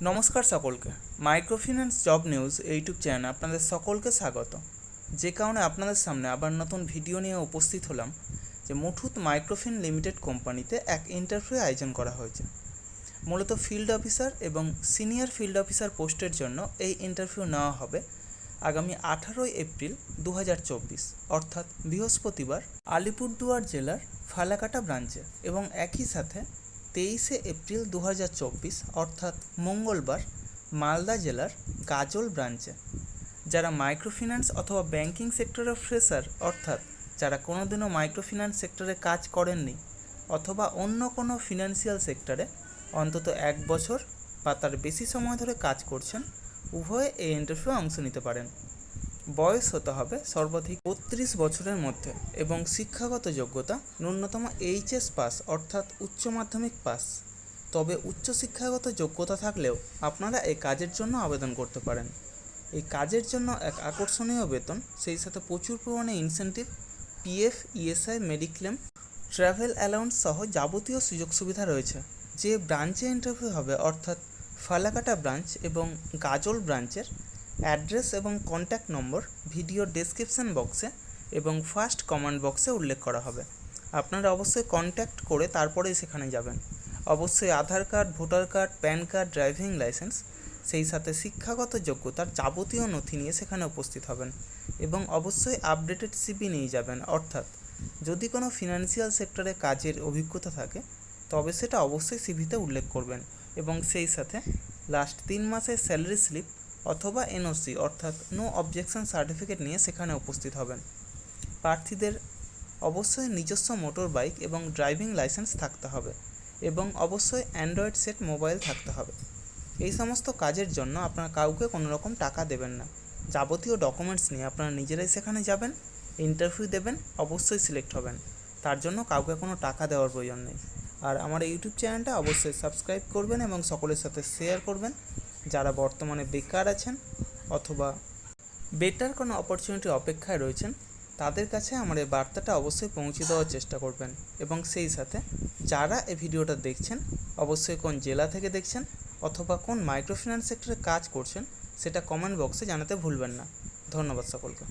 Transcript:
নমস্কার সকলকে। Microfinance job news YouTube চ্যানেলে আপনাদের সকলকে স্বাগত। যে কারণে আপনাদের সামনে আবার নতুন ভিডিও নিয়ে উপস্থিত হলাম যে মুথুট মাইক্রোফিন লিমিটেড কোম্পানিতে এক ইন্টারভিউ আয়োজন করা হয়েছে। মূলত ফিল্ড অফিসার এবং সিনিয়র ফিল্ড অফিসার পোস্টের জন্য এই ইন্টারভিউ নেওয়া হবে আগামী 18 এপ্রিল 2024 অর্থাৎ বৃহস্পতিবার আলিপুরদুয়ার জেলার ফালাকাটা ব্রাঞ্চে, এবং একই সাথে 23 এপ্রিল 2024 অর্থাৎ মঙ্গলবার মালদা জেলার গাজল ব্রাঞ্চে। যারা মাইক্রোফিন্যান্স অথবা ব্যাংকিং সেক্টরের ফ্রেশার, অর্থাৎ যারা কোনোদিনও মাইক্রোফিন্যান্স সেক্টরে কাজ করেননি অথবা অন্য কোনো ফিনান্সিয়াল সেক্টরে অন্তত 1 বছর বা তার বেশি সময় ধরে কাজ করছেন, উভয়ে এই ইন্টারভিউ অংশ নিতে পারেন। বয়স হতে হবে সর্বাধিক 32 বছরের মধ্যে এবং শিক্ষাগত যোগ্যতা ন্যূনতম এইচএস পাস অর্থাৎ উচ্চ মাধ্যমিক পাস। তবে উচ্চ শিক্ষাগত যোগ্যতা থাকলেও আপনারা এই কাজের জন্য আবেদন করতে পারেন। এই কাজের জন্য এক আকর্ষণীয় বেতন, সেই সাথে প্রচুর পরিমাণে incentive, PF, ESI, mediclaim, travel allowance সহ যাবতীয় সুযোগ সুবিধা রয়েছে। যে ব্রাঞ্চে ইন্টারভিউ হবে অর্থাৎ ফালাকাটা ব্রাঞ্চ এবং গাজল ব্রাঞ্চের অ্যাড্রেস এবং কন্ট্যাক্ট নম্বর ভিডিও ডেসক্রিপশন বক্সে এবং ফার্স্ট কমেন্ট বক্সে উল্লেখ করা হবে। আপনারা অবশ্যই কন্ট্যাক্ট করে তারপরেই সেখানে যাবেন। অবশ্যই Aadhaar card, voter card, PAN card, driving licence, সেই সাথে শিক্ষাগত যোগ্যতার যাবতীয় নথি নিয়ে সেখানে উপস্থিত হবেন এবং অবশ্যই আপডেটেড সিভি নিয়ে যাবেন। অর্থাৎ যদি কোনো ফিনান্সিয়াল সেক্টরে কাজের অভিজ্ঞতা থাকে তবে সেটা অবশ্যই সিভিতে উল্লেখ করবেন এবং সেই সাথে লাস্ট 3 মাসের স্যালারি স্লিপ অথবা এনওসি অর্থাৎ নো অবজেকশন সার্টিফিকেট নিয়ে সেখানে উপস্থিত হবেন। প্রার্থীদের অবশ্যই নিজস্ব মোটর বাইক এবং ড্রাইভিং লাইসেন্স থাকতে হবে এবং অবশ্যই অ্যান্ড্রয়েড সেট মোবাইল থাকতে হবে। এই সমস্ত কাজের জন্য আপনারা কাউকে কোনো রকম টাকা দেবেন না। যাবতীয় ডকুমেন্টস নিয়ে আপনারা নিজেরাই সেখানে যাবেন, ইন্টারভিউ দেবেন, অবশ্যই সিলেক্ট হবেন। তার জন্য কাউকে কোনো টাকা দেওয়ার প্রয়োজন নেই। আর আমার ইউটিউব চ্যানেলটা অবশ্যই সাবস্ক্রাইব করবেন এবং সকলের সাথে শেয়ার করবেন। যারা বর্তমানে বেকার আছেন অথবা বেটার কোনো অপরচুনিটি অপেক্ষায় রয়েছেন তাদের কাছে আমার এই বার্তাটা অবশ্যই পৌঁছে দেওয়ার চেষ্টা করবেন। এবং সেই সাথে যারা এই ভিডিওটা দেখছেন অবশ্যই কোন জেলা থেকে দেখছেন অথবা কোন মাইক্রোফিন্যান্স সেক্টরে কাজ করছেন সেটা কমেন্ট বক্সে জানাতে ভুলবেন না। ধন্যবাদ সকলকে।